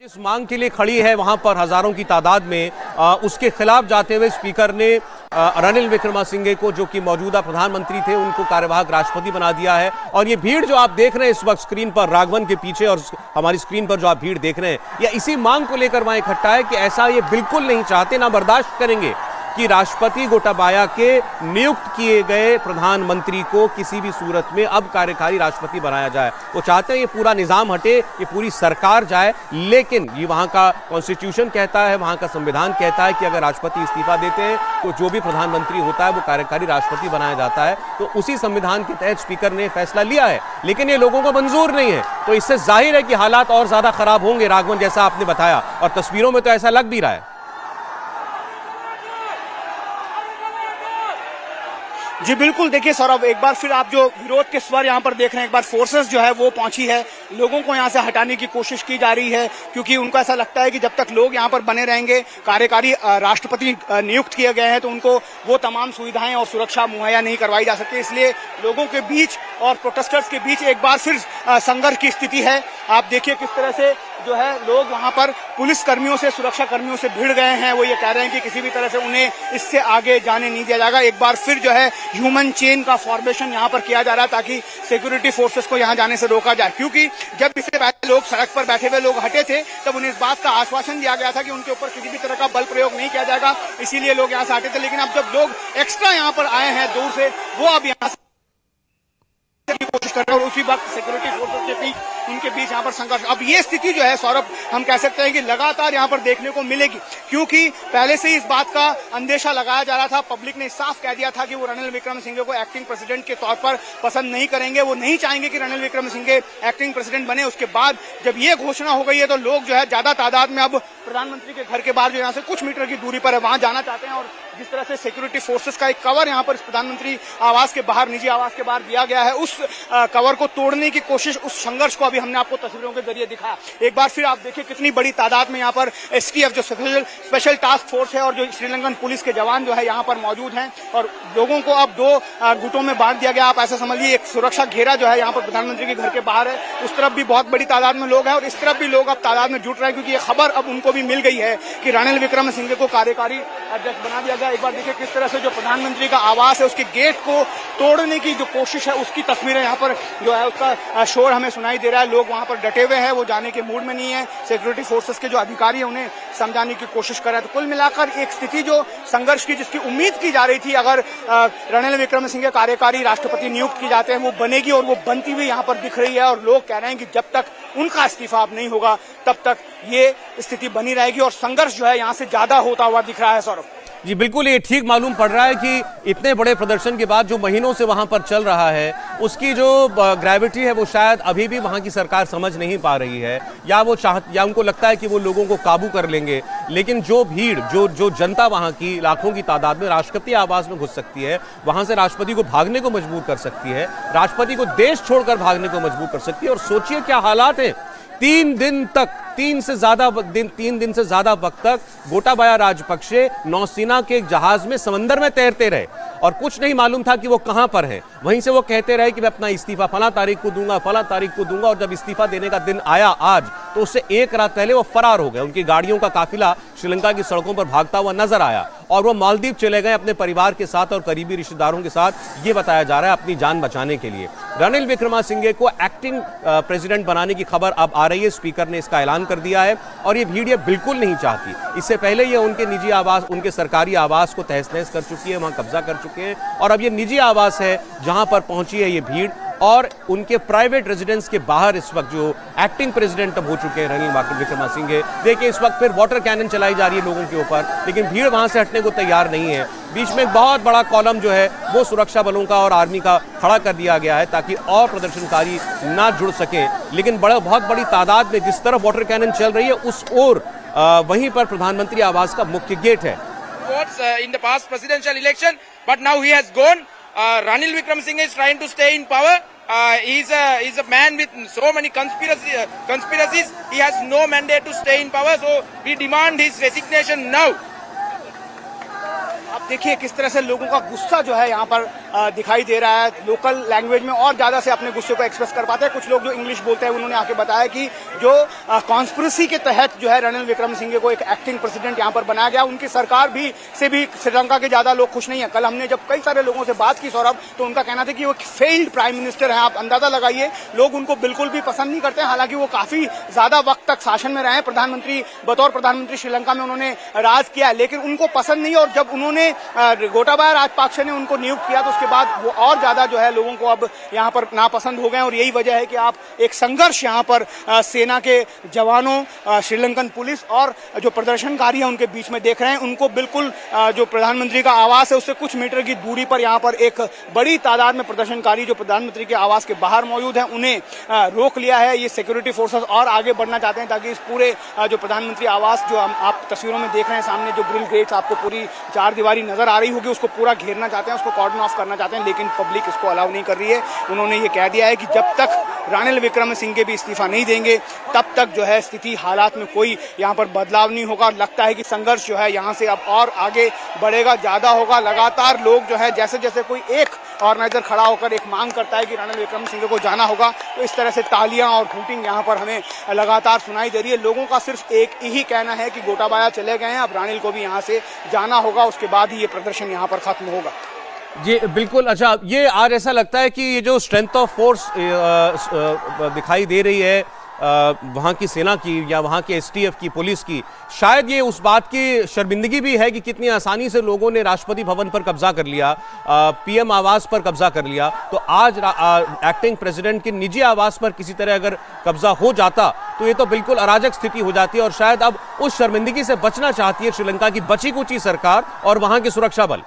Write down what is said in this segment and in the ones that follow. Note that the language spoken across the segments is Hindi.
जिस मांग के लिए खड़ी है वहां पर हजारों की तादाद में उसके खिलाफ जाते हुए स्पीकर ने रणिल विक्रमसिंघे को, जो कि मौजूदा प्रधानमंत्री थे, उनको कार्यवाहक राष्ट्रपति बना दिया है। और ये भीड़ जो आप देख रहे हैं इस वक्त स्क्रीन पर, राघवन के पीछे और हमारी स्क्रीन पर जो आप भीड़ देख रहे हैं, यह इसी मांग को लेकर वहां इकट्ठा है कि ऐसा ये बिल्कुल नहीं चाहते, ना बर्दाश्त करेंगे कि राष्ट्रपति गोटाबाया के नियुक्त किए गए प्रधानमंत्री को किसी भी सूरत में अब कार्यकारी राष्ट्रपति बनाया जाए। वो चाहते हैं ये पूरा निजाम हटे, ये पूरी सरकार जाए, लेकिन ये वहां का कॉन्स्टिट्यूशन कहता है, वहां का संविधान कहता है कि अगर राष्ट्रपति इस्तीफा देते हैं तो जो भी प्रधानमंत्री होता है वो कार्यकारी राष्ट्रपति बनाया जाता है। तो उसी संविधान के तहत स्पीकर ने फैसला लिया है, लेकिन ये लोगों को मंजूर नहीं है। तो इससे जाहिर है कि हालात और ज्यादा खराब होंगे, राघवन, जैसा आपने बताया, और तस्वीरों में तो ऐसा लग भी रहा है। जी बिल्कुल, देखिए सौरभ, एक बार फिर आप जो विरोध के स्वर यहाँ पर देख रहे हैं, एक बार फोर्सेस जो है वो पहुंची है, लोगों को यहाँ से हटाने की कोशिश की जा रही है, क्योंकि उनको ऐसा लगता है कि जब तक लोग यहाँ पर बने रहेंगे, कार्यकारी राष्ट्रपति नियुक्त किए गए हैं, तो उनको वो तमाम सुविधाएं और सुरक्षा मुहैया नहीं करवाई जा सकती। इसलिए लोगों के बीच और प्रोटेस्टर्स के बीच एक बार फिर संघर्ष की स्थिति है। आप देखिए किस तरह से जो है लोग वहां पर पुलिस कर्मियों से, सुरक्षा कर्मियों से भिड़ गए हैं। वो ये कह रहे हैं कि किसी भी तरह से उन्हें इससे आगे जाने नहीं दिया जाएगा। एक बार फिर जो है ह्यूमन चेन का फॉर्मेशन यहाँ पर किया जा रहा है ताकि सिक्योरिटी फोर्सेस को यहाँ जाने से रोका जाए, क्योंकि जब इससे पहले लोग सड़क पर बैठे हुए लोग हटे थे तब उन्हें इस बात का आश्वासन दिया गया था कि उनके ऊपर किसी भी तरह का बल प्रयोग नहीं किया जाएगा, इसीलिए लोग यहाँ से हटे थे। लेकिन अब जब लोग एक्स्ट्रा यहाँ पर आए हैं दूर से, वो अब यहाँ की कोशिश कर रहे हैं और उसी वक्त सिक्योरिटी फोर्सेस के बीच, उनके बीच यहाँ पर संघर्ष। अब ये स्थिति जो है सौरभ, हम कह सकते हैं कि लगातार यहाँ पर देखने को मिलेगी, क्योंकि पहले से ही इस बात का अंदेशा लगाया जा रहा था। पब्लिक ने साफ कह दिया था कि वो रणिल विक्रमसिंघे को एक्टिंग प्रेसिडेंट के तौर पर पसंद नहीं करेंगे, वो नहीं चाहेंगे कि रणिल विक्रमसिंघे एक्टिंग प्रेसिडेंट बने। उसके बाद जब ये घोषणा हो गई है तो लोग जो है ज्यादा तादाद में अब प्रधानमंत्री के घर के बाहर, जो यहाँ से कुछ मीटर की दूरी पर है, वहां जाना चाहते हैं। और जिस तरह से सिक्योरिटी फोर्सेस का एक कवर यहाँ पर प्रधानमंत्री आवास के बाहर, निजी आवास के बाहर दिया गया है, उस कवर को तोड़ने की कोशिश, उस संघर्ष को अभी हमने आपको तस्वीरों के जरिए दिखाया। एक बार फिर आप देखिए कितनी बड़ी तादाद में यहाँ पर एसटीएफ, जो स्पेशल टास्क फोर्स है, और जो श्रीलंकन पुलिस के जवान जो है यहाँ पर मौजूद हैं। और लोगों को अब दो गुटों में बांट दिया गया। आप ऐसा समझिए एक सुरक्षा घेरा जो है यहाँ पर प्रधानमंत्री के घर के बाहर है, उस तरफ भी बहुत बड़ी तादाद में लोग हैं और इस तरफ भी लोग अब तादाद में जुट रहे हैं, क्योंकि ये खबर अब उनको भी मिल गई है कि रणिल विक्रमसिंघे को कार्यकारी अध्यक्ष बना दिया गया। एक बार देखिए किस तरह से जो प्रधानमंत्री का आवास है उसके गेट को तोड़ने की जो कोशिश है, उसकी तस्वीरें यहाँ पर जो है उसका शोर हमें सुनाई दे रहा है। लोग वहां पर डटे हुए हैं, वो जाने के मूड में नहीं है। सिक्योरिटी फोर्सेस के जो अधिकारी हैं उन्हें समझाने की कोशिश कर रहे हैं। तो कुल मिलाकर एक स्थिति जो संघर्ष की, जिसकी उम्मीद की जा रही थी अगर रणिल विक्रमसिंघे कार्यकारी राष्ट्रपति नियुक्त की जाते हैं, वो बनेगी और वो बनती हुई यहाँ पर दिख रही है। और लोग कह रहे हैं कि जब तक उनका इस्तीफा अब नहीं होगा तब तक ये स्थिति बनी रहेगी और संघर्ष जो है यहाँ से ज्यादा होता हुआ दिख रहा है। सौरभ जी बिल्कुल, ये ठीक मालूम पड़ रहा है कि इतने बड़े प्रदर्शन के बाद जो महीनों से वहां पर चल रहा है, उसकी जो ग्रेविटी है वो शायद अभी भी वहां की सरकार समझ नहीं पा रही है, या वो या उनको लगता है कि वो लोगों को काबू कर लेंगे। लेकिन जो भीड़, जो जनता वहां की लाखों की तादाद में राष्ट्रपति आवास में घुस सकती है, वहां से राष्ट्रपति को भागने को मजबूर कर सकती है, राष्ट्रपति को देश छोड़कर भागने को मजबूर कर सकती है। और सोचिए क्या हालात हैं। 3 दिन से ज्यादा वक्त तक गोटाबाया राजपक्षे नौसेना के एक जहाज में समंदर में तैरते रहे और कुछ नहीं मालूम था कि वो कहां पर है। वहीं से वो कहते रहे कि मैं अपना इस्तीफा फला तारीख को दूंगा, फला तारीख को दूंगा, और जब इस्तीफा देने का दिन आया आज, तो उससे एक रात पहले वो फरार हो गए। उनकी गाड़ियों का काफिला श्रीलंका की सड़कों पर भागता हुआ नजर आया और वो मालदीव चले गए अपने परिवार के साथ और करीबी रिश्तेदारों के साथ, ये बताया जा रहा है, अपनी जान बचाने के लिए। रणिल विक्रमसिंघे को एक्टिंग प्रेसिडेंट बनाने की खबर अब आ रही है। स्पीकर ने इसका ऐलान कर दिया है और ये भीड़ ये बिल्कुल नहीं चाहती। इससे पहले ये उनके निजी आवास, उनके सरकारी आवास को तहस नहस कर चुकी है, वहां कब्जा कर चुके हैं। और अब ये निजी आवास है जहां पर पहुंची है ये भीड़, और उनके प्राइवेट रेजिडेंस के बाहर इस वक्त जो एक्टिंग प्रेसिडेंट अब हो चुके हैं रणिल विक्रमसिंघे, देखिए इस वक्त फिर वाटर कैनन चलाई जा रही है लोगों के ऊपर, लेकिन भीड़ वहां से हटने को तैयार नहीं है। बीच में एक बहुत बड़ा कॉलम जो है वो सुरक्षा बलों का और आर्मी का खड़ा कर दिया गया है ताकि और प्रदर्शनकारी ना जुड़ सके। लेकिन बहुत बड़ी तादाद में जिस तरफ वाटर कैनन चल रही है उस ओर वहीं पर प्रधानमंत्री आवास का मुख्य गेट है। In the past presidential election, but now he has gone. Ranil Wickremesinghe is trying to stay in power. He's a man with so many conspiracies. He has no mandate to stay in power, so we demand his resignation now. आप देखिए किस तरह से लोगों का गुस्सा जो है यहाँ पर दिखाई दे रहा है। लोकल लैंग्वेज में और ज्यादा से अपने गुस्से को एक्सप्रेस कर पाते हैं। कुछ लोग जो इंग्लिश बोलते हैं उन्होंने आके बताया कि जो कॉन्स्पिरेसी के तहत जो है रणिल विक्रमसिंघे को एक एक्टिंग प्रेसिडेंट यहाँ पर बनाया गया, उनकी सरकार से भी श्रीलंका के ज्यादा लोग खुश नहीं है। कल हमने जब कई सारे लोगों से बात की सौरभ, तो उनका कहना था कि वो फेल्ड प्राइम मिनिस्टर है। आप अंदाजा लगाइए, लोग उनको बिल्कुल भी पसंद नहीं करते हैं। हालांकि वो काफी ज्यादा वक्त तक शासन में रहे हैं, बतौर प्रधानमंत्री श्रीलंका में उन्होंने राज किया, लेकिन उनको पसंद नहीं। और जब उन्होंने गोटाबाया राजपक्षे ने उनको नियुक्त किया तो उसके बाद वो और ज्यादा जो है लोगों को अब यहाँ पर नापसंद हो गए। और यही वजह है कि आप एक संघर्ष यहाँ पर सेना के जवानों, श्रीलंकन पुलिस और जो प्रदर्शनकारी है उनके बीच में देख रहे हैं। उनको बिल्कुल जो प्रधानमंत्री का आवास है उससे कुछ मीटर की दूरी पर यहाँ पर एक बड़ी तादाद में प्रदर्शनकारी जो प्रधानमंत्री के आवास के बाहर मौजूद हैं उन्हें रोक लिया है। ये सिक्योरिटी फोर्सेस और आगे बढ़ना चाहते हैं ताकि इस पूरे जो प्रधानमंत्री आवास जो आप तस्वीरों में देख रहे हैं, सामने जो ग्रिल गेट्स आपको पूरी चार दीवारी नजर आ रही होगी, उसको पूरा घेरना चाहते हैं, उसको कॉर्डन ऑफ करना चाहते हैं, लेकिन पब्लिक इसको अलाउ नहीं कर रही है। उन्होंने ये कह दिया है कि जब तक रणिल विक्रमसिंघे भी इस्तीफा नहीं देंगे तब तक जो है स्थिति हालात में कोई यहाँ पर बदलाव नहीं होगा। लगता है कि संघर्ष जो है यहाँ से अब और आगे बढ़ेगा, ज्यादा होगा। लगातार लोग जो है जैसे जैसे कोई एक ऑर्गेनाइजर खड़ा होकर एक मांग करता है कि रणिल विक्रमसिंघे को जाना होगा, तो इस तरह से तालियां और हूटिंग यहाँ पर हमें लगातार सुनाई दे रही है। लोगों का सिर्फ एक ही कहना है कि गोटाबाया चले गए हैं, अब रणिल को भी यहाँ से जाना होगा, उसके बाद ही ये प्रदर्शन यहाँ पर खत्म होगा। जी बिल्कुल। अच्छा, ये आज ऐसा लगता है कि ये जो स्ट्रेंथ ऑफ फोर्स दिखाई दे रही है वहाँ की सेना की या वहाँ के एसटीएफ की, पुलिस की, शायद ये उस बात की शर्मिंदगी भी है कि कितनी आसानी से लोगों ने राष्ट्रपति भवन पर कब्जा कर लिया, पीएम आवास पर कब्जा कर लिया। तो आज एक्टिंग प्रेसिडेंट के निजी आवास पर किसी तरह अगर कब्जा हो जाता तो ये तो बिल्कुल अराजक स्थिति हो जाती है। और शायद अब उस शर्मिंदगी से बचना चाहती है श्रीलंका की बची कुची सरकार और वहाँ के सुरक्षा बल।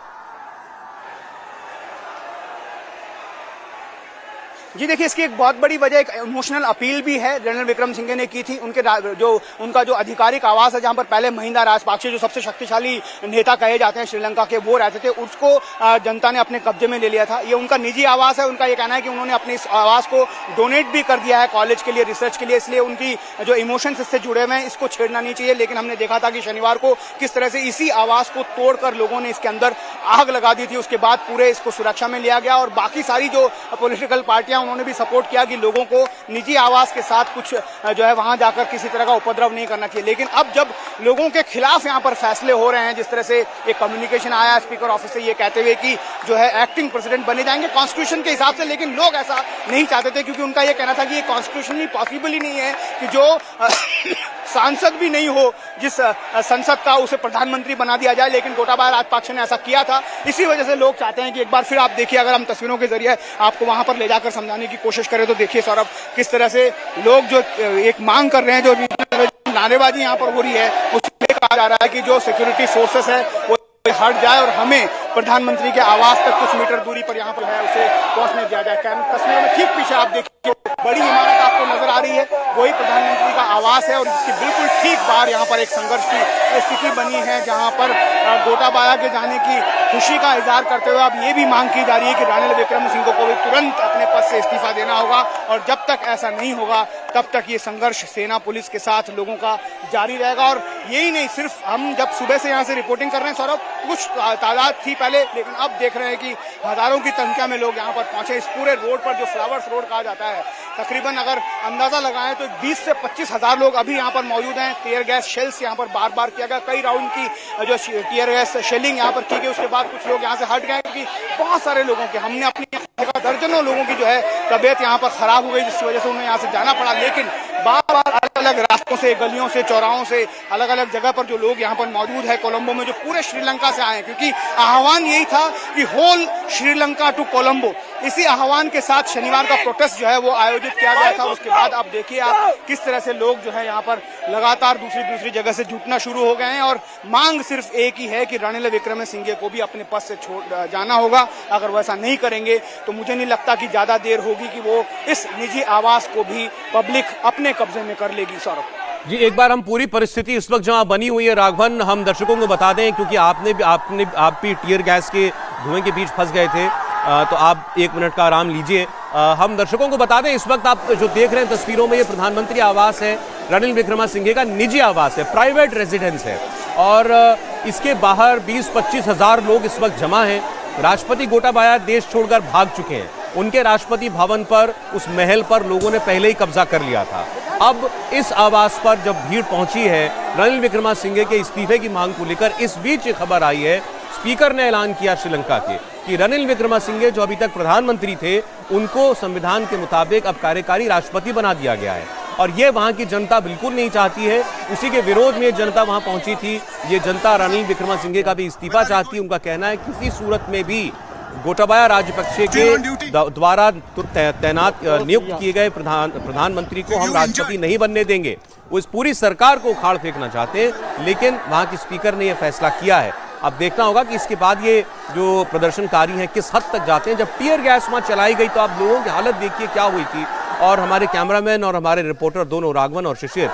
जी देखिए, इसकी एक बहुत बड़ी वजह एक इमोशनल अपील भी है रणिल विक्रमसिंघे ने की थी। उनका जो आधिकारिक आवास है जहां पर पहले महिंदा राजपक्षे जो सबसे शक्तिशाली नेता कहे जाते हैं श्रीलंका के, वो रहते थे, उसको जनता ने अपने कब्जे में ले लिया था। ये उनका निजी आवास है। उनका ये कहना है कि उन्होंने अपने इस आवास को डोनेट भी कर दिया है कॉलेज के लिए, रिसर्च के लिए, इसलिए उनकी जो इमोशंस इससे जुड़े हुए हैं इसको छेड़ना नहीं चाहिए। लेकिन हमने देखा था कि शनिवार को किस तरह से इसी आवास को तोड़कर लोगों ने इसके अंदर आग लगा दी थी। उसके बाद पूरे इसको सुरक्षा में लिया गया और बाकी सारी जो पॉलिटिकल पार्टियां उन्होंने भी सपोर्ट किया कि लोगों को निजी आवास के साथ कुछ जो है वहां जाकर किसी तरह का उपद्रव नहीं करना चाहिए। लेकिन अब जब लोगों के खिलाफ यहां पर फैसले हो रहे हैं, जिस तरह से एक कम्युनिकेशन आया स्पीकर ऑफिस से ये कहते हुए कि जो है एक्टिंग प्रेसिडेंट बने जाएंगे कॉन्स्टिट्यूशन के हिसाब से, लेकिन लोग ऐसा नहीं चाहते थे क्योंकि उनका ये कहना था कि ये कॉन्स्टिट्यूशनली पॉसिबल ही नहीं है कि जो सांसद भी नहीं हो जिस संसद का, उसे प्रधानमंत्री बना दिया जाए। लेकिन गोटाबाया राजपक्षे ने ऐसा किया था। इसी वजह से लोग चाहते हैं कि एक बार फिर आप देखिए, अगर हम तस्वीरों के जरिए आपको वहां पर ले जाकर समझाने की कोशिश करें तो देखिए सौरभ, किस तरह से लोग जो एक मांग कर रहे हैं, जो नारेबाजी यहाँ पर हो रही है, उसमें कहा जा रहा है कि जो सिक्योरिटी फोर्सेस है वो हट जाए और हमें प्रधानमंत्री के आवास तक कुछ मीटर दूरी पर यहाँ पर है उसे पहुंचने दिया जाए। तस्वीरों में ठीक पीछे आप देखिए बड़ी इमारत आपको नजर आ रही है, वही प्रधानमंत्री का आवास है और इसकी बिल्कुल ठीक बाहर यहाँ पर एक संघर्ष की स्थिति बनी है, जहाँ पर गोटाबाया के जाने की खुशी का इजहार करते हुए अब ये भी मांग की जा रही है कि रणिल विक्रमसिंघे को भी तुरंत अपने पद से इस्तीफा देना होगा। और जब तक ऐसा नहीं होगा तब तक ये संघर्ष सेना पुलिस के साथ लोगों का जारी रहेगा। और यही नहीं, सिर्फ हम जब सुबह से यहाँ से रिपोर्टिंग कर रहे हैं सौरभ, कुछ तादाद थी पहले, लेकिन अब देख रहे हैं कि हजारों की संख्या में लोग यहाँ पर पहुंचे। इस पूरे रोड पर जो फ्लावर्स रोड कहा जाता है, तकरीबन अगर अंदाजा लगाएं तो 20 से 25 हजार लोग अभी यहाँ पर मौजूद हैं। टीयर गैस शेल्स यहाँ पर बार बार किया गया, कई राउंड की जो टीयर गैस शेलिंग यहाँ पर की गई। उसके बाद कुछ लोग यहाँ से हट गए क्योंकि बहुत सारे लोगों के, हमने अपनी दर्जनों लोगों की जो है तबीयत यहाँ पर खराब हो गई, जिसकी वजह से उन्हें यहाँ से जाना पड़ा। लेकिन बार बार अलग अलग रास्तों से, गलियों से, चौराहों से, अलग अलग जगह पर जो लोग यहाँ पर मौजूद है कोलंबो में, जो पूरे श्रीलंका से आए हैं, क्योंकि आह्वान यही था कि होल श्रीलंका टू कोलंबो, इसी आह्वान के साथ शनिवार का प्रोटेस्ट जो है वो आयोजित किया गया था। उसके बाद अब देखिए आप किस तरह से लोग जो है यहाँ पर लगातार दूसरी जगह से जुटना शुरू हो गए हैं और मांग सिर्फ एक ही है कि रणिल विक्रमसिंघे को भी अपने पद से छोड़ जाना होगा। अगर वो ऐसा नहीं करेंगे तो मुझे नहीं लगता कि ज्यादा देर होगी कि वो इस निजी आवास को भी पब्लिक अपने कब्जे में कर लेगी। सौरभ जी, एक बार हम पूरी परिस्थिति इस वक्त जहां बनी हुई है राघवन, हम दर्शकों को बता दें, क्योंकि आप भी टीयर गैस के धुएं के बीच फंस गए थे, तो आप 1 मिनट का आराम लीजिए। हम दर्शकों को बता दें, इस वक्त आप जो देख रहे हैं तस्वीरों में, ये प्रधानमंत्री आवास है, रणिल विक्रमसिंघे का निजी आवास है, प्राइवेट रेजिडेंस है और इसके बाहर 20-25 हजार लोग इस वक्त जमा हैं। राष्ट्रपति गोटाबाया देश छोड़कर भाग चुके हैं। उनके राष्ट्रपति भवन पर, उस महल पर लोगों ने पहले ही कब्जा कर लिया था। अब इस आवास पर जब भीड़ पहुंची है रणिल विक्रमसिंघे के इस्तीफे की मांग को लेकर, इस बीच ये खबर आई है, स्पीकर ने ऐलान किया श्रीलंका के कि रणिल विक्रमसिंघे जो अभी तक प्रधानमंत्री थे, उनको संविधान के मुताबिक अब कार्यकारी राष्ट्रपति बना दिया गया है। और ये वहां की जनता बिल्कुल नहीं चाहती है। उसी के विरोध में जनता वहां पहुंची थी। ये जनता रणिल विक्रमसिंघे का भी इस्तीफा चाहती है। उनका कहना है किसी सूरत में भी गोटाबाया राजपक्षे के द्वारा तैनात नियुक्त किए गए प्रधानमंत्री को हम राष्ट्रपति नहीं बनने देंगे। वो इस पूरी सरकार को उखाड़ फेंकना चाहते हैं, लेकिन वहां के स्पीकर ने यह फैसला किया है। अब देखना होगा कि इसके बाद ये जो प्रदर्शनकारी हैं किस हद तक जाते हैं। जब टीयर गैस वहां चलाई गई तो आप लोगों की हालत देखिए क्या हुई थी। और हमारे कैमरामैन और हमारे रिपोर्टर दोनों, राघवन और शिशिर,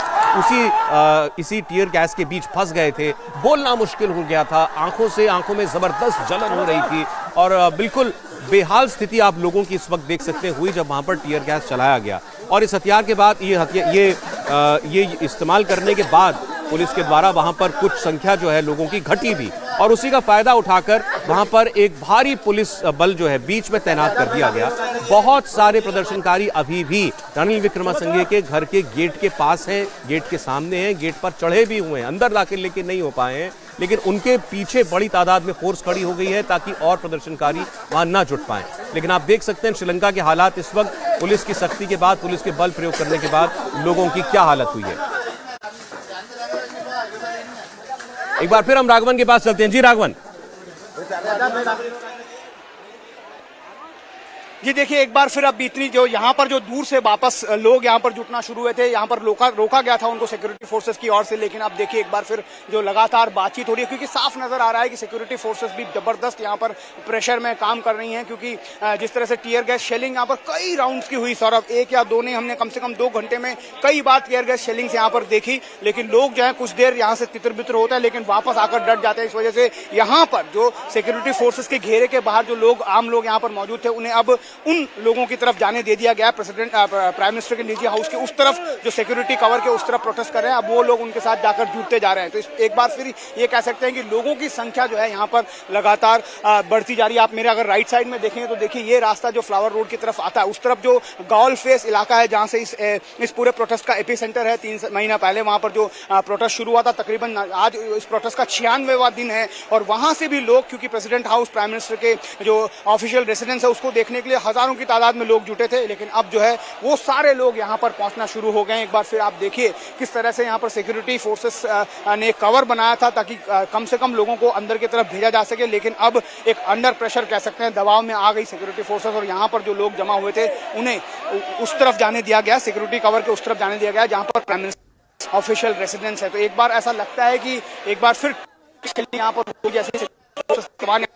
इसी टीयर गैस के बीच फंस गए थे। बोलना मुश्किल हो गया था, आंखों में जबरदस्त जलन हो रही थी और बिल्कुल बेहाल स्थिति आप लोगों की इस वक्त देख सकते हुई जब वहां पर टीयर गैस चलाया गया। और इस हथियार के बाद ये इस्तेमाल करने के बाद पुलिस के द्वारा वहां पर कुछ संख्या जो है लोगों की घटी भी, और उसी का फायदा उठाकर वहां पर एक भारी पुलिस बल जो है बीच में तैनात कर दिया गया। बहुत सारे प्रदर्शनकारी अभी भी रणिल विक्रमसिंघे के घर के गेट के पास हैं, गेट के सामने हैं, गेट पर चढ़े भी हुए हैं, अंदर दाखिल लेके नहीं हो पाए हैं, लेकिन उनके पीछे बड़ी तादाद में फोर्स खड़ी हो गई है ताकि और प्रदर्शनकारी वहां ना जुट पाए। लेकिन आप देख सकते हैं श्रीलंका के हालात इस वक्त, पुलिस की सख्ती के बाद, पुलिस के बल प्रयोग करने के बाद लोगों की क्या हालत हुई है। एक बार फिर हम राघवन के पास चलते हैं। जी राघवन। जी देखिए, एक बार फिर अब इतनी जो यहाँ पर जो दूर से वापस लोग यहाँ पर जुटना शुरू हुए थे, यहाँ पर रोका गया था उनको सिक्योरिटी फोर्सेस की ओर से। लेकिन अब देखिए एक बार फिर जो लगातार बातचीत हो रही है, क्योंकि साफ नजर आ रहा है कि सिक्योरिटी फोर्सेस भी जबरदस्त यहाँ पर प्रेशर में काम कर रही हैं। क्योंकि जिस तरह से टीयर गैस शेलिंग यहाँ पर कई राउंड्स की हुई सौरभ, एक या दो नहीं, हमने कम से कम 2 घंटे में कई बार टीयर गैस शेलिंग यहाँ पर देखी। लेकिन लोग जो है कुछ देर यहाँ से तितर बितर होता है, लेकिन वापस आकर डट जाते हैं। इस वजह से यहाँ पर जो सिक्योरिटी फोर्सेस के घेरे के बाहर जो लोग, आम लोग यहाँ पर मौजूद थे, उन्हें अब उन लोगों की तरफ जाने दे दिया गया। प्राइम मिनिस्टर के निजी हाउस के उस तरफ, जो सिक्योरिटी कवर के उस तरफ प्रोटेस्ट कर रहे हैं, अब वो लोग उनके साथ जाकर जुटते जा रहे हैं। तो एक बार फिर ये कह सकते हैं कि लोगों की संख्या जो है यहाँ पर लगातार बढ़ती जा रही है। आप मेरे अगर राइट साइड में देखेंगे तो देखिए ये रास्ता जो फ्लावर रोड की तरफ आता है, उस तरफ जो गॉल फेस इलाका है जहाँ से इस पूरे प्रोटेस्ट का एपी सेंटर है। 3 महीना पहले वहां पर जो प्रोटेस्ट शुरू हुआ था, तकरीबन आज इस प्रोटेस्ट का 96वां दिन है। और वहां से भी लोग, क्योंकि प्रेसिडेंट हाउस, प्राइम मिनिस्टर के जो ऑफिशियल रेसिडेंस है, उसको देखने के लिए हजारों की तादाद में लोग जुटे थे। लेकिन अब जो है वो सारे लोग यहाँ पर पहुंचना शुरू हो गए। एक बार फिर आप देखिए किस तरह से यहाँ पर सिक्योरिटी फोर्सेस ने कवर बनाया था ताकि कम से कम लोगों को अंदर की तरफ भेजा जा सके। लेकिन अब एक अंडर प्रेशर कह सकते हैं, दबाव में आ गई सिक्योरिटी फोर्सेस, और यहाँ पर जो लोग जमा हुए थे उन्हें उस तरफ जाने दिया गया, सिक्योरिटी कवर के उस तरफ जाने दिया गया जहाँ पर प्राइम मिनिस्टर ऑफिशियल रेसिडेंस है। तो एक बार ऐसा लगता है कि एक बार फिर यहाँ पर जैसे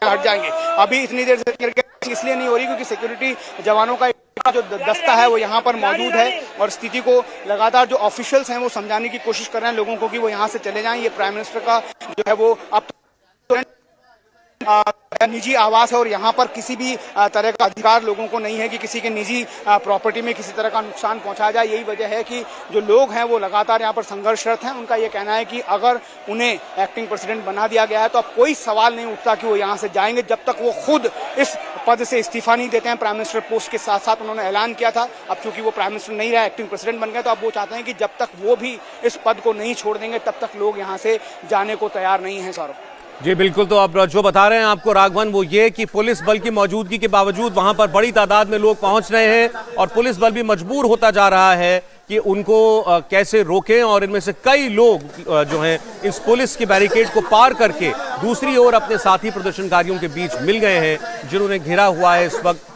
हट जाएंगे। अभी इतनी देर से इसलिए नहीं हो रही क्योंकि सिक्योरिटी जवानों का जो दस्ता है वो यहाँ पर मौजूद है और स्थिति को लगातार जो ऑफिशियल्स हैं वो समझाने की कोशिश कर रहे हैं लोगों को कि वो यहाँ से चले जाएं। ये प्राइम मिनिस्टर का जो है वो अब निजी आवास है और यहाँ पर किसी भी तरह का अधिकार लोगों को नहीं है कि किसी के निजी प्रॉपर्टी में किसी तरह का नुकसान पहुंचाया जाए। यही वजह है कि जो लोग हैं वो लगातार यहाँ पर संघर्षरत हैं। उनका ये कहना है कि अगर उन्हें एक्टिंग प्रेसिडेंट बना दिया गया है तो अब कोई सवाल नहीं उठता कि वो यहाँ से जाएंगे जब तक वो खुद इस पद से इस्तीफा नहीं देते हैं। प्राइम मिनिस्टर पोस्ट के साथ साथ उन्होंने ऐलान किया था, अब चूंकि वो प्राइम मिनिस्टर नहीं रहा, एक्टिंग प्रेसिडेंट बन गए, तो अब वो चाहते हैं कि जब तक वो भी इस पद को नहीं छोड़ देंगे तब तक लोग यहाँ से जाने को तैयार नहीं है। सौरभ जी बिल्कुल, तो अब जो बता रहे हैं आपको राघवन वो ये कि पुलिस बल की मौजूदगी के बावजूद वहां पर बड़ी तादाद में लोग पहुंच रहे हैं और पुलिस बल भी मजबूर होता जा रहा है कि उनको कैसे रोकें। और इनमें से कई लोग जो हैं इस पुलिस की बैरिकेड को पार करके दूसरी ओर अपने साथी प्रदर्शनकारियों के बीच मिल गए हैं, जिन्होंने घेरा हुआ है इस वक्त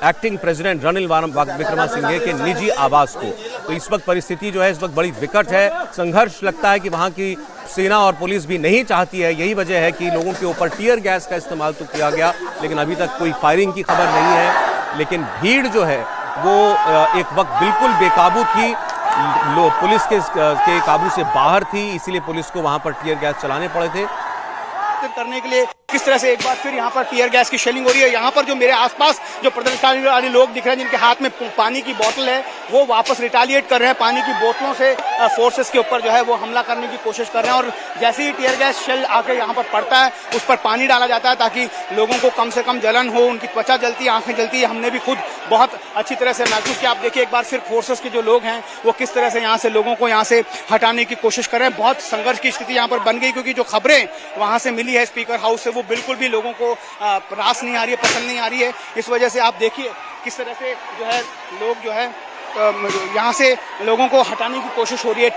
एक्टिंग प्रेसिडेंट रणिल विक्रमसिंघे के निजी आवास को। तो इस वक्त परिस्थिति जो है इस वक्त बड़ी विकट है। संघर्ष लगता है कि वहां की सेना और पुलिस भी नहीं चाहती है। यही वजह है कि लोगों के ऊपर टीयर गैस का इस्तेमाल तो किया गया, लेकिन अभी तक कोई फायरिंग की खबर नहीं है। लेकिन भीड़ जो है वो एक वक्त बिल्कुल बेकाबू थी, पुलिस के काबू से बाहर थी, इसीलिए पुलिस को वहां पर टीयर गैस चलाने पड़े थे। करने के लिए किस तरह से एक बार फिर यहाँ पर टीयर गैस की शेलिंग हो रही है। यहाँ पर जो मेरे आसपास जो प्रदर्शनकारी वाले लोग दिख रहे हैं जिनके हाथ में पानी की बोतल है, वो वापस रिटालिएट कर रहे हैं, पानी की बोतलों से फोर्सेस के ऊपर जो है वो हमला करने की कोशिश कर रहे हैं। और जैसे ही टीयर गैस शेल आके यहाँ पर पड़ता है, उस पर पानी डाला जाता है ताकि लोगों को कम से कम जलन हो, उनकी त्वचा जलती है, आंखें जलती है। हमने भी खुद बहुत अच्छी तरह से महसूस किया। आप देखिए एक बार फिर फोर्सेस के जो लोग हैं वो किस तरह से यहाँ से लोगों को यहाँ से हटाने की कोशिश कर रहे हैं। बहुत संघर्ष की स्थिति यहाँ पर बन गई, क्योंकि जो खबरें वहाँ से मिली है स्पीकर हाउस से, वो बिल्कुल भी लोगों को रास नहीं आ रही है, पसंद नहीं आ रही है। इस वजह से आप देखिए किस तरह से जो है लोग जो है यहाँ से लोगों को हटाने की कोशिश हो रही है,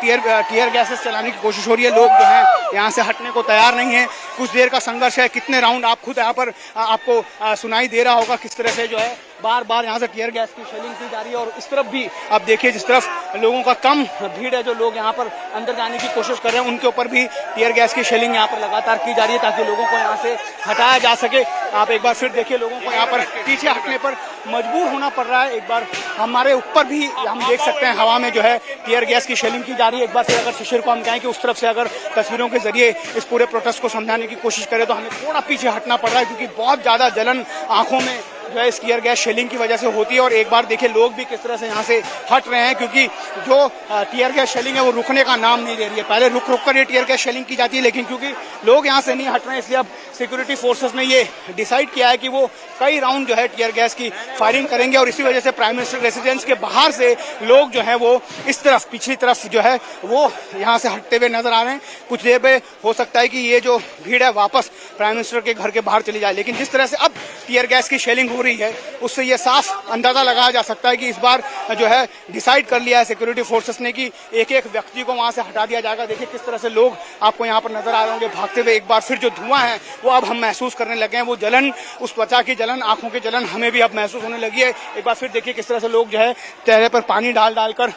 टीयर गैसेस चलाने की कोशिश हो रही है। लोग जो है यहाँ से हटने को तैयार नहीं है। कुछ देर का संघर्ष है, कितने राउंड आप खुद यहाँ पर आपको सुनाई दे रहा होगा किस तरह से जो है बार बार यहाँ से टीयर गैस की शेलिंग की जा रही है। और इस तरफ भी आप देखिए जिस तरफ लोगों का कम भीड़ है, जो लोग यहाँ पर अंदर जाने की कोशिश कर रहे हैं, उनके ऊपर भी टीयर गैस की शेलिंग यहाँ पर लगातार की जा रही है ताकि लोगों को यहाँ से हटाया जा सके। आप एक बार फिर देखिए लोगों को यहाँ पर पीछे हटने पर मजबूर होना पड़ रहा है। एक बार हमारे ऊपर भी हम देख सकते हैं हवा में जो है टीयर गैस की शेलिंग की जा रही है। एक बार फिर अगर शिशिर को हम कहें कि उस तरफ से अगर तस्वीरों के जरिए इस पूरे प्रोटेस्ट को समझाने की कोशिश करें तो हमें थोड़ा पीछे हटना पड़ रहा है, क्योंकि बहुत ज़्यादा जलन आंखों में जो है इस टीयर गैस शेलिंग की वजह से होती है। और एक बार देखिए लोग भी किस तरह से यहाँ से हट रहे हैं, क्योंकि जो टीयर गैस शेलिंग है वो रुकने का नाम नहीं ले रही है। पहले रुक रुक कर ये टीयर गैस शेलिंग की जाती है, लेकिन क्योंकि लोग यहाँ से नहीं हट रहे हैं, इसलिए अब सिक्योरिटी फोर्सेस ने ये डिसाइड किया है कि वो कई राउंड जो है टीयर गैस की फायरिंग करेंगे। और इसी वजह से प्राइम मिनिस्टर रेसिडेंस के बाहर से लोग जो है वो इस तरफ पिछली तरफ जो है वो यहाँ से हटते हुए नजर आ रहे हैं। कुछ देर में हो सकता है कि ये जो भीड़ है वापस प्राइम मिनिस्टर के घर के बाहर चली जाए, लेकिन जिस तरह से अब टीयर गैस की शेलिंग हो रही है उससे ये साफ अंदाजा लगाया जा सकता है कि इस बार जो है डिसाइड कर लिया है सिक्योरिटी फोर्सेस ने कि एक एक व्यक्ति को वहां से हटा दिया जाएगा। देखिए किस तरह से लोग आपको यहाँ पर नजर आ रहे होंगे भागते हुए। एक बार फिर जो धुआं है वो अब हम महसूस करने लगे हैं, वो जलन, उस त्वचा की जलन, आंखों की जलन हमें भी अब महसूस होने लगी है। एक बार फिर देखिए किस तरह से लोग जो है चेहरे पर पानी डाल डालकर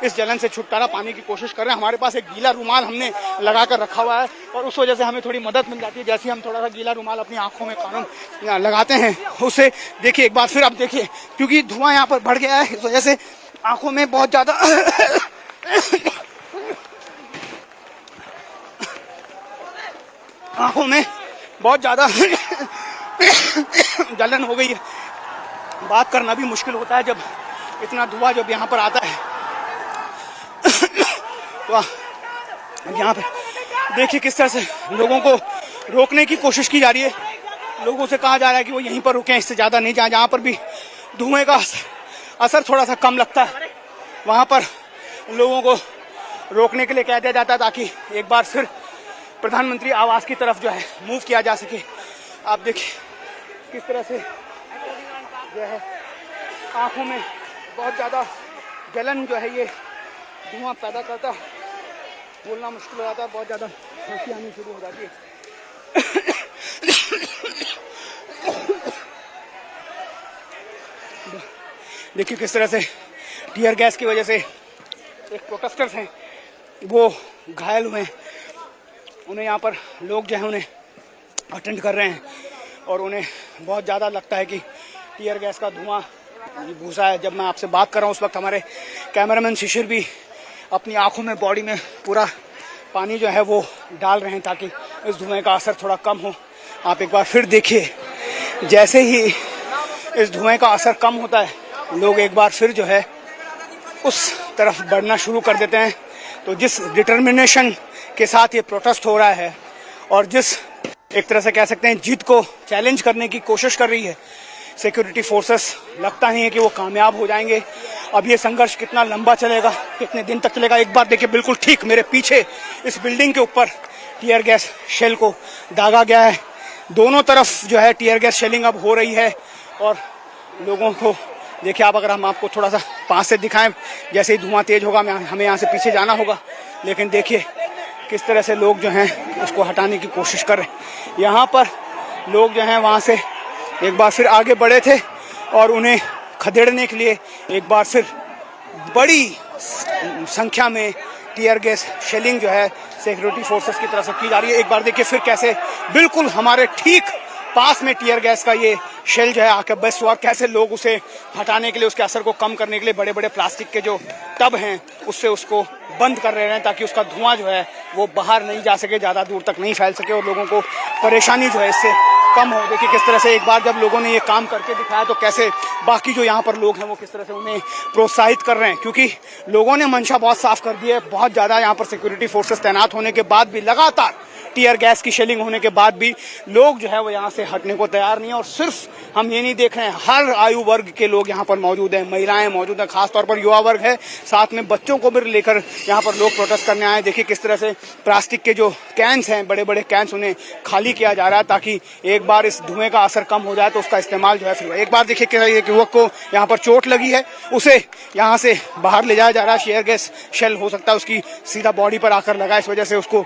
इस जलन से छुटकारा पाने की कोशिश कर रहे हैं। हमारे पास एक गीला रुमाल हमने लगा कर रखा हुआ है और उस वजह से हमें थोड़ी मदद मिल जाती है। जैसे हम थोड़ा सा गीला रुमाल अपनी आंखों में कानून लगाते हैं उससे देखिए एक बार फिर आप देखिए, क्योंकि धुआं यहाँ पर बढ़ गया है इस वजह से आंखों में बहुत ज्यादा आंखों में बहुत ज्यादा जलन हो गई है। बात करना भी मुश्किल होता है जब इतना धुआं जब यहाँ पर आता है। तो यहाँ पे देखिए किस तरह से लोगों को रोकने की कोशिश की जा रही है। लोगों से कहा जा रहा है कि वो यहीं पर रुकें, इससे ज्यादा नहीं जाए। जहाँ पर भी धुएं का असर थोड़ा सा कम लगता है वहाँ पर लोगों को रोकने के लिए कह दिया जाता है ताकि एक बार फिर प्रधानमंत्री आवास की तरफ जो है मूव किया जा सके। आप देखिए किस तरह से जो है आंखों में बहुत ज़्यादा जलन जो है ये धुआं पैदा करता, बोलना मुश्किल हो जाता है, बहुत ज़्यादा खांसी आनी शुरू हो जाती है। देखिए किस तरह से टीयर गैस की वजह से एक प्रोटेस्टर्स हैं वो घायल हुए हैं। उन्हें यहाँ पर लोग जो है उन्हें अटेंड कर रहे हैं और उन्हें बहुत ज़्यादा लगता है कि टीयर गैस का धुआं भूसा है। जब मैं आपसे बात कर रहा हूँ उस वक्त हमारे कैमरामैन शिशिर भी अपनी आंखों में, बॉडी में पूरा पानी जो है वो डाल रहे हैं ताकि इस धुएं का असर थोड़ा कम हो। आप एक बार फिर देखिए जैसे ही इस धुएं का असर कम होता है लोग एक बार फिर जो है उस तरफ बढ़ना शुरू कर देते हैं। तो जिस डिटर्मिनेशन के साथ ये प्रोटेस्ट हो रहा है और जिस एक तरह से कह सकते हैं जिद को चैलेंज करने की कोशिश कर रही है सिक्योरिटी फोर्सेस, लगता नहीं है कि वो कामयाब हो जाएंगे। अब ये संघर्ष कितना लंबा चलेगा, कितने दिन तक चलेगा। एक बार देखिए बिल्कुल ठीक मेरे पीछे इस बिल्डिंग के ऊपर टीयर गैस शेल को दागा गया है। दोनों तरफ जो है टीयर गैस शेलिंग अब हो रही है और लोगों को देखिए आप, अगर हम आपको थोड़ा सा पास से दिखाएं, जैसे ही धुआं तेज होगा हमें यहाँ से पीछे जाना होगा, लेकिन देखिए किस तरह से लोग जो हैं उसको हटाने की कोशिश कर रहे हैं। यहाँ पर लोग जो हैं वहाँ से एक बार फिर आगे बढ़े थे और उन्हें खदेड़ने के लिए एक बार फिर बड़ी संख्या में टीयर गैस शेलिंग जो है सिक्योरिटी फोर्सेस की तरफ से की जा रही है। एक बार देखिए फिर कैसे बिल्कुल हमारे ठीक पास में टीयर गैस का ये शेल जो है आकर बस हुआ। कैसे लोग उसे हटाने के लिए, उसके असर को कम करने के लिए बड़े बड़े प्लास्टिक के जो टब हैं उससे उसको बंद कर रहे हैं ताकि उसका धुआं जो है वो बाहर नहीं जा सके, ज़्यादा दूर तक नहीं फैल सके और लोगों को परेशानी जो है इससे कम हो। देखिए किस तरह से एक बार जब लोगों ने ये काम करके दिखाया तो कैसे बाकी जो यहाँ पर लोग हैं वो किस तरह से उन्हें प्रोत्साहित कर रहे हैं, क्योंकि लोगों ने मंशा बहुत साफ कर दी है। बहुत ज़्यादा यहाँ पर सिक्योरिटी फोर्सेस तैनात होने के बाद भी, लगातार टीयर गैस की शेलिंग होने के बाद भी लोग जो है वो यहाँ से हटने को तैयार नहीं है। और सिर्फ हम ये नहीं देख रहे हैं, हर आयु वर्ग के लोग यहाँ पर मौजूद हैं, महिलाएं मौजूद हैं, खासतौर पर युवा वर्ग है, साथ में बच्चों को भी लेकर यहाँ पर लोग प्रोटेस्ट करने आए। देखिए किस तरह से प्लास्टिक के जो कैंस हैं, बड़े बड़े कैंस, उन्हें खाली किया जा रहा है ताकि एक बार इस धुएं का असर कम हो जाए तो उसका इस्तेमाल जो है फिर। एक बार देखिए कि एक युवक को यहाँ पर चोट लगी है, उसे यहाँ से बाहर ले जाया जा रहा है। शेयर गैस शेल हो सकता है उसकी सीधा बॉडी पर आकर लगा, इस वजह से उसको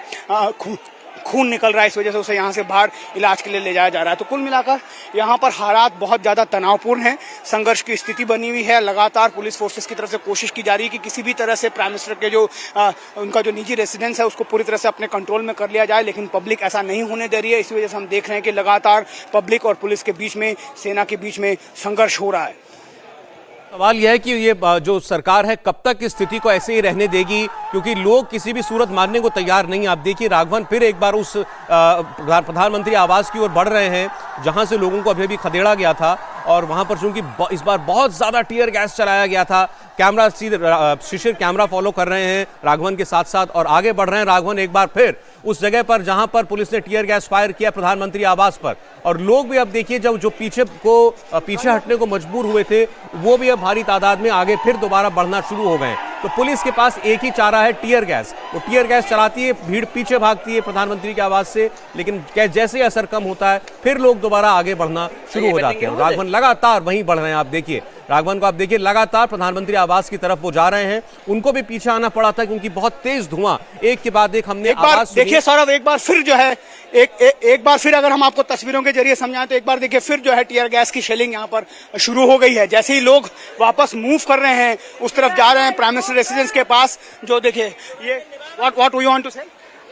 खून निकल रहा है, इस वजह से उसे यहाँ से बाहर इलाज के लिए ले जाया जा रहा है। तो कुल मिलाकर यहाँ पर हालात बहुत ज़्यादा तनावपूर्ण हैं, संघर्ष की स्थिति बनी हुई है। लगातार पुलिस फोर्सेस की तरफ से कोशिश की जा रही है कि किसी भी तरह से प्राइम मिनिस्टर के जो उनका जो निजी रेसिडेंस है उसको पूरी तरह से अपने कंट्रोल में कर लिया जाए, लेकिन पब्लिक ऐसा नहीं होने दे रही है। इसी वजह से हम देख रहे हैं कि लगातार पब्लिक और पुलिस के बीच में, सेना के बीच में संघर्ष हो रहा है। सवाल यह है कि ये जो सरकार है कब तक इस स्थिति को ऐसे ही रहने देगी, क्योंकि लोग किसी भी सूरत मानने को तैयार नहीं। आप देखिए राघवन फिर एक बार उस प्रधानमंत्री आवास की ओर बढ़ रहे हैं जहां से लोगों को अभी भी खदेड़ा गया था, और वहां पर चूंकि इस बार बहुत ज्यादा टीयर गैस चलाया गया था। कैमरा शिशिर कैमरा फॉलो कर रहे हैं राघवन के साथ साथ और आगे बढ़ रहे हैं राघवन एक बार फिर उस जगह पर जहां पर पुलिस ने टीयर गैस फायर किया प्रधानमंत्री आवास पर। और लोग भी अब देखिए जो पीछे हटने को मजबूर हुए थे वो भी अब भारी तादाद में आगे फिर दोबारा बढ़ना शुरू हो गए। तो पुलिस के पास एक ही चारा है, टीयर गैस। वो टीयर गैस चलाती है, भीड़ पीछे भागती है प्रधानमंत्री के आवास से, लेकिन जैसे ही असर कम होता है फिर लोग दोबारा आगे बढ़ना शुरू हो जाते हैं। राघवन लगातार वहीं बढ़ रहे हैं। आप देखिए राघवन को, आप देखिए लगातार प्रधानमंत्री आवास की तरफ वो जा रहे हैं। उनको भी पीछे आना पड़ा था क्योंकि बहुत तेज धुआं एक के बाद एक हमने आवाज सुनी। देखिए सौरभ, एक बार फिर जो है एक बार फिर अगर हम आपको तस्वीरों के जरिए समझाएं तो एक बार देखिए फिर जो है टीयर गैस की शेलिंग यहाँ पर शुरू हो गई है। जैसे ही लोग वापस मूव कर रहे हैं, उस तरफ जा रहे हैं प्राइम मिनिस्टर रेसिडेंस के पास, जो देखिए ये व्हाट वी वांट टू से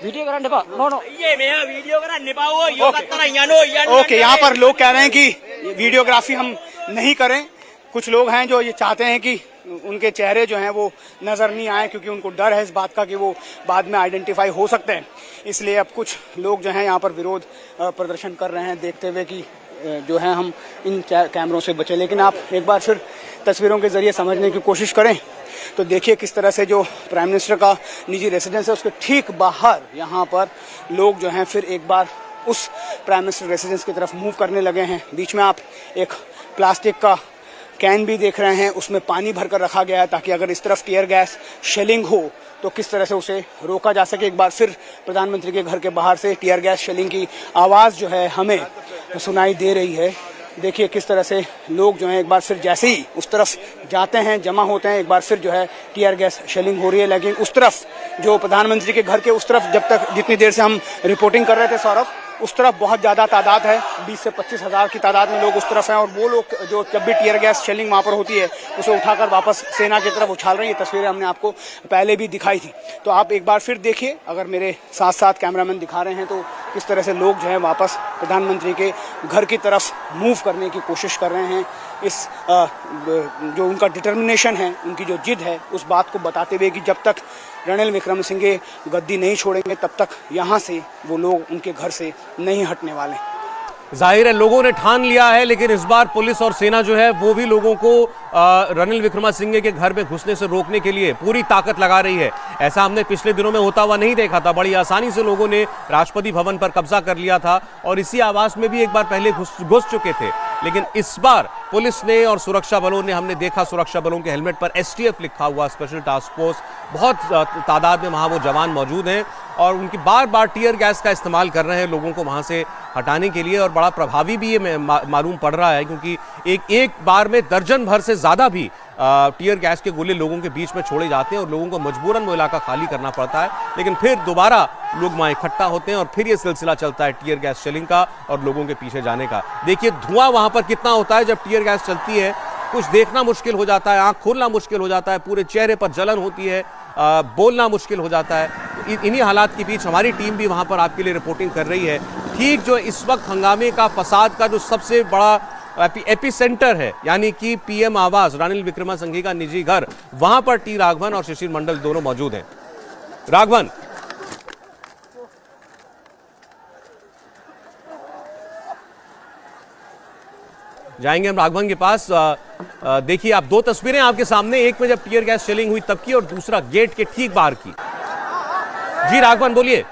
वीडियो करा निपा नो ये मैं वीडियो करा निपाओ यो कत्तरा ओके, यहाँ पर लोग कह रहे हैं कि वीडियोग्राफी हम नहीं करें। कुछ लोग हैं जो ये चाहते हैं कि उनके चेहरे जो हैं वो नजर नहीं आए, क्योंकि उनको डर है इस बात का कि वो बाद में आइडेंटिफाई हो सकते हैं। इसलिए अब कुछ लोग जो हैं यहाँ पर विरोध प्रदर्शन कर रहे हैं, देखते हुए कि जो है हम इन कैमरों से बचें। लेकिन आप एक बार फिर तस्वीरों के जरिए समझने की कोशिश करें तो देखिए किस तरह से जो प्राइम मिनिस्टर का निजी रेसिडेंस है उसके ठीक बाहर यहाँ पर लोग जो हैं फिर एक बार उस प्राइम मिनिस्टर रेसिडेंस की तरफ मूव करने लगे हैं। बीच में आप एक प्लास्टिक का कैन भी देख रहे हैं, उसमें पानी भरकर रखा गया है ताकि अगर इस तरफ टीयर गैस शेलिंग हो तो किस तरह से उसे रोका जा सके। एक बार फिर प्रधानमंत्री के घर के बाहर से टीयर गैस शेलिंग की आवाज़ जो है हमें सुनाई दे रही है। देखिए किस तरह से लोग जो हैं एक बार फिर जैसे ही उस तरफ जाते हैं, जमा होते हैं, एक बार फिर जो है टीयर गैस शेलिंग हो रही है। लेकिन उस तरफ जो प्रधानमंत्री के घर के उस तरफ जितनी देर से हम रिपोर्टिंग कर रहे थे सौरभ, उस तरफ बहुत ज़्यादा तादाद है, 20 से 25 हज़ार की तादाद में लोग उस तरफ हैं। और वो लोग जो जब भी टीयर गैस शेलिंग वहाँ पर होती है उसे उठाकर वापस सेना की तरफ उछाल रही है। तस्वीरें हमने आपको पहले भी दिखाई थी। तो आप एक बार फिर देखिए, अगर मेरे साथ साथ कैमरामैन दिखा रहे हैं, तो किस तरह से लोग जो है वापस प्रधानमंत्री के घर की तरफ मूव करने की कोशिश कर रहे हैं। इस जो उनका डिटर्मिनेशन है, उनकी जो जिद है, उस बात को बताते हुए कि जब तक रणिल विक्रमसिंघे गद्दी नहीं छोड़ेंगे तब तक यहाँ से वो लोग उनके घर से नहीं हटने वाले। जाहिर है लोगों ने ठान लिया है, लेकिन इस बार पुलिस और सेना जो है वो भी लोगों को रणिल विक्रमसिंघे के घर में घुसने से रोकने के लिए पूरी ताकत लगा रही है। ऐसा हमने पिछले दिनों में होता हुआ नहीं देखा था। बड़ी आसानी से लोगों ने राष्ट्रपति भवन पर कब्जा कर लिया था और इसी आवास में भी एक बार पहले घुस चुके थे। लेकिन इस बार पुलिस ने और सुरक्षा बलों ने, हमने देखा सुरक्षा बलों के हेलमेट पर STF लिखा हुआ, स्पेशल टास्क फोर्स, बहुत तादाद में वहाँ वो जवान मौजूद हैं और उनकी बार बार टीयर गैस का इस्तेमाल कर रहे हैं लोगों को वहाँ से हटाने के लिए। और बड़ा प्रभावी भी ये मालूम पड़ रहा है, क्योंकि एक बार में दर्जन भर से ज़्यादा भी टीयर गैस के गोले लोगों के बीच में छोड़े जाते हैं और लोगों को मजबूरन वो इलाका खाली करना पड़ता है। लेकिन फिर दोबारा लोग वहाँ इकट्ठा होते हैं और फिर ये सिलसिला चलता है टीयर गैस शेलिंग का और लोगों के पीछे जाने का। देखिए धुआं वहाँ पर कितना होता है जब टीयर गैस चलती है, कुछ देखना मुश्किल हो जाता है, आँख खोलना मुश्किल हो जाता है, पूरे चेहरे पर जलन होती है। बोलना मुश्किल हो जाता है। इन्हीं हालात के बीच हमारी टीम भी वहाँ पर आपके लिए रिपोर्टिंग कर रही है। ठीक जो इस वक्त हंगामे का, फसाद का जो सबसे बड़ा एपिसेंटर है, यानी कि पीएम आवास, रानिल विक्रमसिंघे का निजी घर, वहां पर टी राघवन और शिशिर मंडल दोनों मौजूद हैं। राघवन, जाएंगे हम राघवन के पास। देखिए, आप दो तस्वीरें आपके सामने, एक में जब टीयर गैस शेलिंग हुई तब की, और दूसरा गेट के ठीक बाहर की। जी राघवन, बोलिए।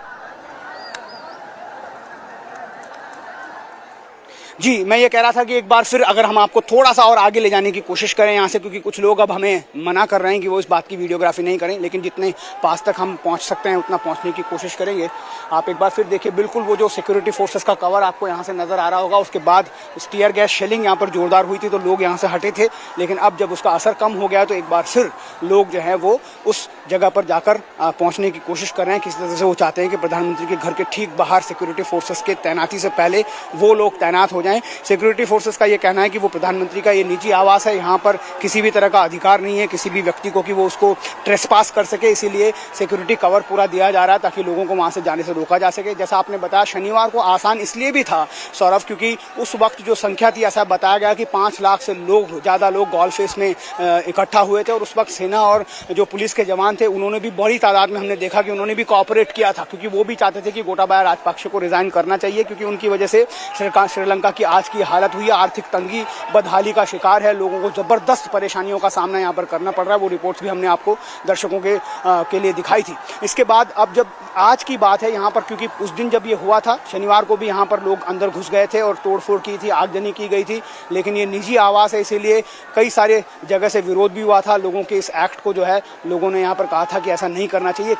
जी, मैं ये कह रहा था कि एक बार फिर अगर हम आपको थोड़ा सा और आगे ले जाने की कोशिश करें यहाँ से, क्योंकि कुछ लोग अब हमें मना कर रहे हैं कि वो इस बात की वीडियोग्राफी नहीं करें, लेकिन जितने पास तक हम पहुँच सकते हैं उतना पहुँचने की कोशिश करेंगे। आप एक बार फिर देखिए, बिल्कुल वो जो सिक्योरिटी फोर्सेस का कवर आपको यहाँ से नज़र आ रहा होगा, उसके बाद टीयर गैस शेलिंग यहाँ पर जोरदार हुई थी तो लोग यहाँ से हटे थे, लेकिन अब जब उसका असर कम हो गया तो एक बार फिर लोग जो है वो उस जगह पर जाकर पहुँचने की कोशिश कर रहे हैं। किसी तरह से वो चाहते हैं कि प्रधानमंत्री के घर के ठीक बाहर सिक्योरिटी फोर्सेस के तैनाती से पहले वो लोग तैनात हो जाएं। सिक्योरिटी फोर्सेस का ये कहना है कि वो प्रधानमंत्री का ये निजी आवास है, यहाँ पर किसी भी तरह का अधिकार नहीं है किसी भी व्यक्ति को कि वो उसको ट्रेसपास कर सके, इसीलिए सिक्योरिटी कवर पूरा दिया जा रहा है ताकि लोगों को वहाँ से जाने से रोका जा सके। जैसा आपने बताया, शनिवार को आसान इसलिए भी था सौरभ, क्योंकि उस वक्त जो संख्या थी, ऐसा बताया गया कि 5 लाख से ज़्यादा लोग गोल फेस में इकट्ठा हुए थे, और उस वक्त सेना और जो पुलिस के जवान थे उन्होंने भी बड़ी तादाद में, हमने देखा कि उन्होंने भी कोऑपरेट किया था, क्योंकि वो भी चाहते थे कि गोटाबाया राजपक्षे को रिजाइन करना चाहिए, क्योंकि उनकी वजह से श्रीलंका की आज की हालत हुई है, आर्थिक तंगी बदहाली का शिकार है, लोगों को जबरदस्त परेशानियों का सामना यहाँ पर करना पड़ रहा है। वो रिपोर्ट्स भी हमने आपको दर्शकों के लिए दिखाई थी। इसके बाद अब जब आज की बात है यहाँ पर, क्योंकि उस दिन जब ये हुआ था शनिवार को भी यहाँ पर लोग अंदर घुस गए थे और तोड़फोड़ की थी, आगजनी की गई थी, लेकिन ये निजी आवास है इसीलिए कई सारे जगह से विरोध भी हुआ था लोगों के इस एक्ट को, जो है लोगों ने यहाँ पर कहा था कि ऐसा नहीं करना चाहिए,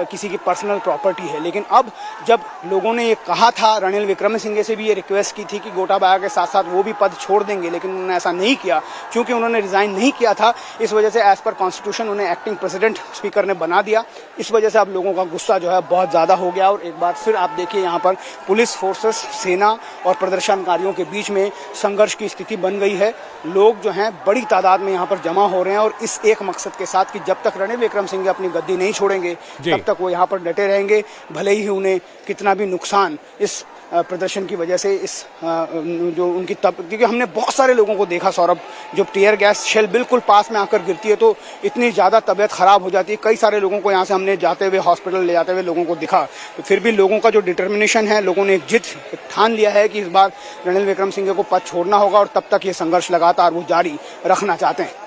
किसी की पर्सनल प्रॉपर्टी है। लेकिन अब जब लोगों ने ये कहा था, रानिल विक्रमसिंघे से भी ये रिक्वेस्ट की थी कि गोटाबाया के साथ साथ वो भी पद छोड़ देंगे, लेकिन उन्होंने ऐसा नहीं किया। क्योंकि उन्होंने रिजाइन नहीं किया था, इस वजह से एज पर कॉन्स्टिट्यूशन उन्हें एक्टिंग प्रेसिडेंट स्पीकर ने बना दिया। इस वजह से अब लोगों का गुस्सा जो है बहुत ज़्यादा हो गया, और एक बार फिर आप देखिए यहाँ पर पुलिस फोर्सेस, सेना और प्रदर्शनकारियों के बीच में संघर्ष की स्थिति बन गई है। लोग जो हैं बड़ी तादाद में यहाँ पर जमा हो रहे हैं, और इस एक मकसद के साथ कि जब तक रानिल विक्रमसिंघे अपनी गद्दी नहीं छोड़ेंगे तब तक वो यहाँ पर डटे रहेंगे, भले ही उन्हें कितना भी नुकसान इस प्रदर्शन की वजह से, इस जो उनकी क्योंकि हमने बहुत सारे लोगों को देखा सौरभ, जब टीयर गैस शेल बिल्कुल पास में आकर गिरती है तो इतनी ज़्यादा तबीयत ख़राब हो जाती है। कई सारे लोगों को यहाँ से हमने जाते हुए हॉस्पिटल ले जाते हुए लोगों को दिखा, तो फिर भी लोगों का जो डिटर्मिनेशन है, लोगों ने एक जिद ठान लिया है कि इस बार रानिल विक्रमसिंघे को पद छोड़ना होगा, और तब तक ये संघर्ष लगातार वो जारी रखना चाहते हैं।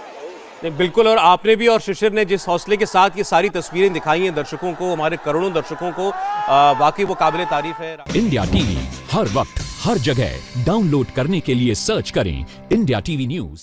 बिल्कुल, और आपने भी और शिशिर ने जिस हौसले के साथ ये सारी तस्वीरें दिखाई हैं दर्शकों को, हमारे करोड़ों दर्शकों को, वाकई वो काबिले तारीफ है। इंडिया टीवी हर वक्त हर जगह डाउनलोड करने के लिए सर्च करें इंडिया टीवी न्यूज।